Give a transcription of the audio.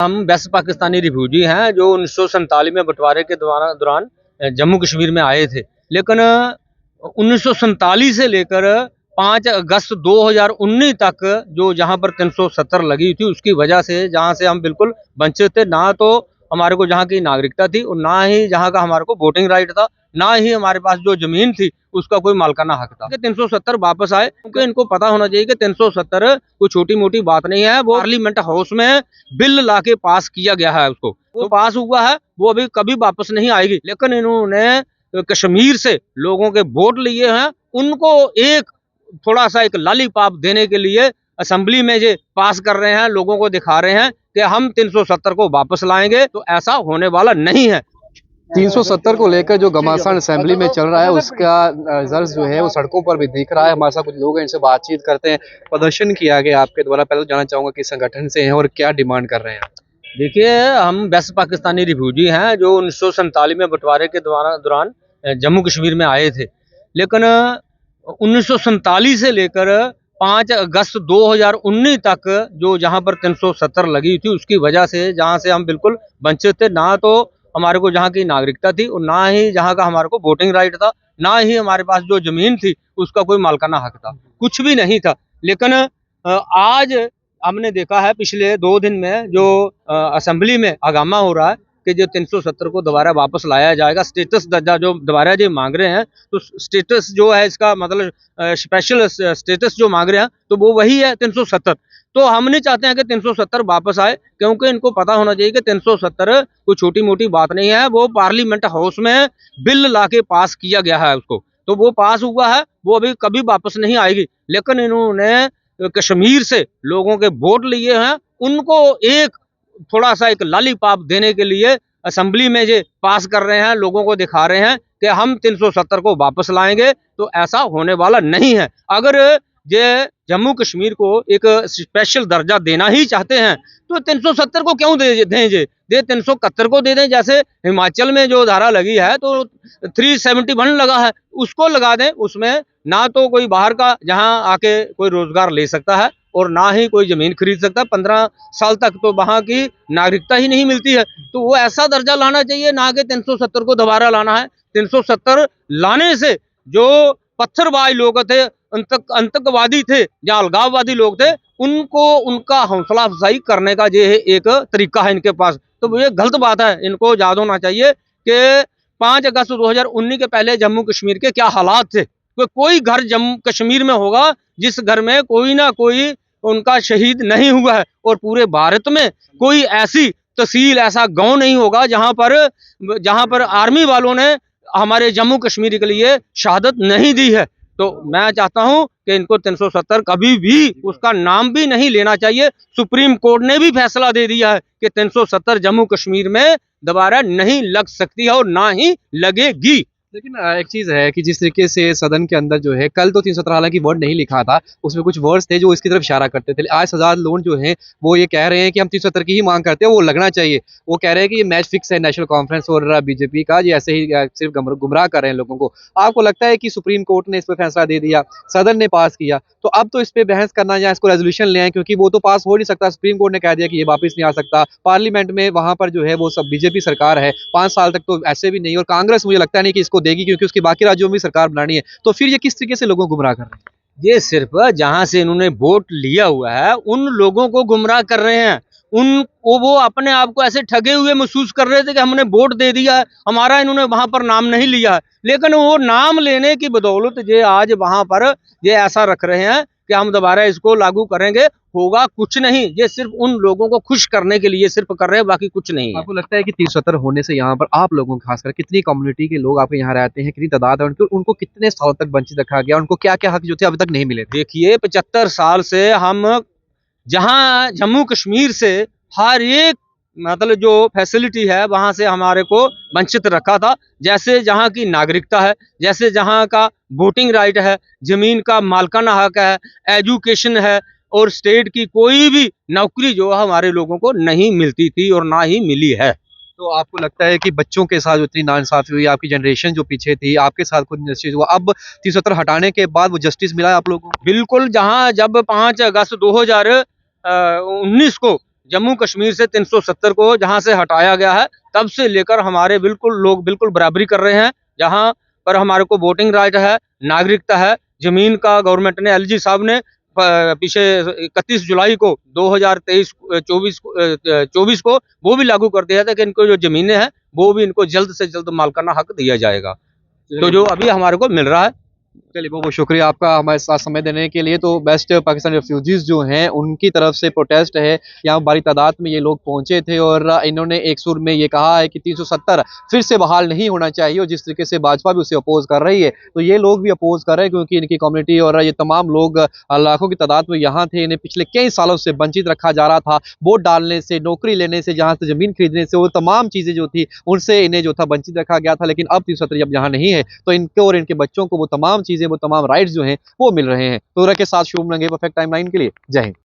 हम waste Pakistani refugee हैं जो 1947 में बंटवारे के दौरान जम्मू कश्मीर में आए थे। लेकिन 1947 से लेकर 5 अगस्त 2019 तक जो जहां पर 370 लगी थी, उसकी वजह से जहां से हम बिल्कुल वंचित थे। ना तो हमारे को जहां की नागरिकता थी और ना ही जहां का हमारे को वोटिंग राइट था, ना ही हमारे पास जो जमीन थी उसका कोई मालकाना हक था। 370 वापस आए क्योंकि इनको पता होना चाहिए कि 370 कोई छोटी मोटी बात नहीं है। वो पार्लियामेंट हाउस में बिल लाके पास किया गया है, उसको वो पास हुआ है, वो अभी कभी वापस नहीं आएगी। लेकिन इन्होंने कश्मीर से लोगों के वोट लिए हैं, उनको एक थोड़ा सा एक लॉलीपॉप देने के लिए असेंबली में ये पास कर रहे हैं, लोगों को दिखा रहे हैं कि हम 370 को वापस लाएंगे। तो ऐसा होने वाला नहीं है। 370 को लेकर जो घमासान असेंबली में चल रहा है, उसका रिजल्ट जो है वो सड़कों पर भी दिख रहा है। हमारे साथ कुछ लोग हैं, इनसे बातचीत करते हैं। प्रदर्शन किया गया आपके द्वारा, पहले तो जानना चाहूंगा किस संगठन से हैं और क्या डिमांड कर रहे हैं। देखिए, हम वेस्ट पाकिस्तानी रिफ्यूजी हैं जो 1947 में बंटवारे के दौरान जम्मू कश्मीर में आए थे। लेकिन 1947 से लेकर 5 अगस्त 2019 तक जो जहां पर 370 लगी थी, उसकी वजह से जहां से हम बिल्कुल वंचित थे। ना तो हमारे को जहां की नागरिकता थी और ना ही जहां का हमारे को वोटिंग राइट था, ना ही हमारे पास जो जमीन थी उसका कोई मालकाना हक था, कुछ भी नहीं था। लेकिन आज हमने देखा है पिछले 2 दिन में जो असेंबली में हंगामा हो रहा है कि जो 370 को दोबारा वापस लाया जाएगा, स्टेटस दर्जा जो दोबारा जो मांग रहे हैं, तो स्टेटस जो है इसका मतलब स्पेशल स्टेटस जो मांग रहे हैं, तो वो वही है 370। तो हम नहीं चाहते हैं कि 370 वापस आए, क्योंकि इनको पता होना चाहिए कि 370 कोई छोटी मोटी बात नहीं है। वो पार्लियामेंट हाउस में बिल लाके पास किया गया है, उसको तो वो पास हुआ है, वो अभी कभी वापस नहीं आएगी। लेकिन इन्होंने कश्मीर से लोगों के वोट लिए हैं, उनको एक थोड़ा सा एक लॉलीपॉप देने के लिए असेंबली में ये पास कर रहे हैं, लोगों को दिखा रहे हैं कि हम 370 को वापस लाएंगे। तो ऐसा होने वाला नहीं है। अगर ये जम्मू कश्मीर को एक स्पेशल दर्जा देना ही चाहते हैं तो 370 को क्यों दें? 371 को दे दें। जैसे हिमाचल में जो धारा लगी है तो 371 लगा है, उसको लगा दें। उसमें ना तो कोई बाहर का जहां आके कोई रोजगार ले सकता है और ना ही कोई जमीन खरीद सकता है। 15 साल तक तो वहां की नागरिकता ही नहीं मिलती है। तो वो ऐसा दर्जा लाना चाहिए, ना कि 370 को दोबारा लाना है। 370 लाने से जो पत्थरबाज लोग थे, आतंकवादी थे, या अलगाववादी लोग थे, उनको उनका हौसला अफजाई करने का ये एक तरीका है इनके पास। तो ये गलत बात है। इनको याद होना चाहिए कि 5 अगस्त 2019 के पहले जम्मू कश्मीर के क्या हालात थे। कोई घर जम्मू कश्मीर में होगा जिस घर में कोई ना कोई उनका शहीद नहीं हुआ है, और पूरे भारत में कोई ऐसी तहसील, ऐसा गांव नहीं होगा जहां पर आर्मी वालों ने हमारे जम्मू कश्मीर के लिए शहादत नहीं दी है। तो मैं चाहता हूं कि इनको 370 कभी भी उसका नाम भी नहीं लेना चाहिए। सुप्रीम कोर्ट ने भी फैसला दे दिया है कि 370 जम्मू कश्मीर में दोबारा नहीं लग सकती है और ना ही लगेगी। लेकिन एक चीज है कि जिस तरीके से सदन के अंदर जो है, कल तो 370 हालांकि वर्ड नहीं लिखा था, उसमें कुछ वर्ड्स थे जो इसकी तरफ इशारा करते थे। आज सजाद लोन जो है वो ये कह रहे हैं कि हम 370 की ही मांग करते हैं, वो लगना चाहिए। वो कह रहे हैं कि ये मैच फिक्स है नेशनल कॉन्फ्रेंस और बीजेपी का, ये ऐसे ही सिर्फ गुमराह कर रहे हैं लोगों को। आपको लगता है कि सुप्रीम कोर्ट ने इस पर फैसला दे दिया, सदन ने पास किया, तो अब तो इस पर बहस करना या इसको रेजोल्यूशन ले आए, क्योंकि वो तो पास हो नहीं सकता। सुप्रीम कोर्ट ने कह दिया कि ये वापस नहीं आ सकता। पार्लियामेंट में वहां पर जो है वो सब बीजेपी सरकार है, 5 साल तक तो ऐसे भी नहीं, और कांग्रेस मुझे लगता नहीं कि इसको देगी, क्योंकि उसकी बाकी राज्यों में सरकार बनानी है। तो फिर ये किस तरीके से लोगों को गुमराह कर रहे हैं? ये सिर्फ जहां से इन्होंने वोट लिया हुआ है उन लोगों को गुमराह कर रहे हैं। वो अपने आप को ऐसे ठगे हुए महसूस कर रहे थे कि हमने वोट दे दिया है, हमारा इन्होंने वहां पर नाम नहीं लिया है। लेकिन वो नाम लेने की बदौलत ये आज वहां पर ये ऐसा रख रहे हैं कि हम दोबारा इसको लागू करेंगे। होगा कुछ नहीं। ये सिर्फ उन लोगों को खुश करने के लिए सिर्फ कर रहे हैं, बाकी कुछ नहीं है। आपको लगता है कि 370 होने से यहाँ पर आप लोगों खासकर कितनी कम्युनिटी के लोग आपके यहाँ रहते हैं, कितनी तादाद है उनको कितने सालों तक वंचित रखा गया, उनको क्या क्या हक जो थे अभी तक नहीं मिले? देखिए, 75 साल से हम जहां जम्मू कश्मीर से हर एक मतलब जो फैसिलिटी है वहां से हमारे को वंचित रखा था। जैसे जहां की नागरिकता है, जैसे जहां का वोटिंग राइट है, जमीन का मालकाना हक है, एजुकेशन है, और स्टेट की कोई भी नौकरी जो है हमारे लोगों को नहीं मिलती थी और ना ही मिली है। तो आपको लगता है कि बच्चों के साथ जो इतनी नाइंसाफी हुई, आपकी जनरेशन जो पीछे थी, आपके साथ खुद जस्टिस हुआ, अब 370 हटाने के बाद वो जस्टिस मिला है आप लोगों को? बिल्कुल। जब 5 अगस्त 2019 को जम्मू कश्मीर से 370 को जहां से हटाया गया है, तब से लेकर हमारे लोग बिल्कुल बराबरी कर रहे हैं। जहां पर हमारे को वोटिंग राइट है, नागरिकता है, जमीन का गवर्नमेंट ने, एलजी साहब ने पीछे 31 जुलाई को 2023-24 को वो भी लागू कर दिया था कि इनको जो जमीनें हैं वो भी इनको जल्द से जल्द मालिकाना हक दिया जाएगा, तो जो अभी हमारे को मिल रहा है। चलिए बहुत बहुत शुक्रिया आपका हमारे साथ समय देने के लिए। तो बेस्ट पाकिस्तान रेफ्यूजीज जो हैं उनकी तरफ से प्रोटेस्ट है, यहाँ बड़ी तादाद में ये लोग पहुंचे थे और इन्होंने एक सुर में ये कहा है कि 370 फिर से बहाल नहीं होना चाहिए, और जिस तरीके से भाजपा भी उसे अपोज कर रही है तो ये लोग भी अपोज कर रहे हैं, क्योंकि इनकी कम्युनिटी और ये तमाम लोग लाखों की तादाद में यहाँ थे। इन्हें पिछले कई सालों से वंचित रखा जा रहा था, वोट डालने से, नौकरी लेने से, जहाँ से जमीन खरीदने से, वो तमाम चीज़ें जो थी उनसे इन्हें जो था वंचित रखा गया था। लेकिन अब 370 जब यहाँ नहीं है तो इनको और इनके बच्चों को वो तमाम चीज़ें, वो तमाम राइट्स जो हैं वो मिल रहे हैं। तो के साथ शुभ लंगे परफेक्ट टाइमलाइन के लिए जय हिंद।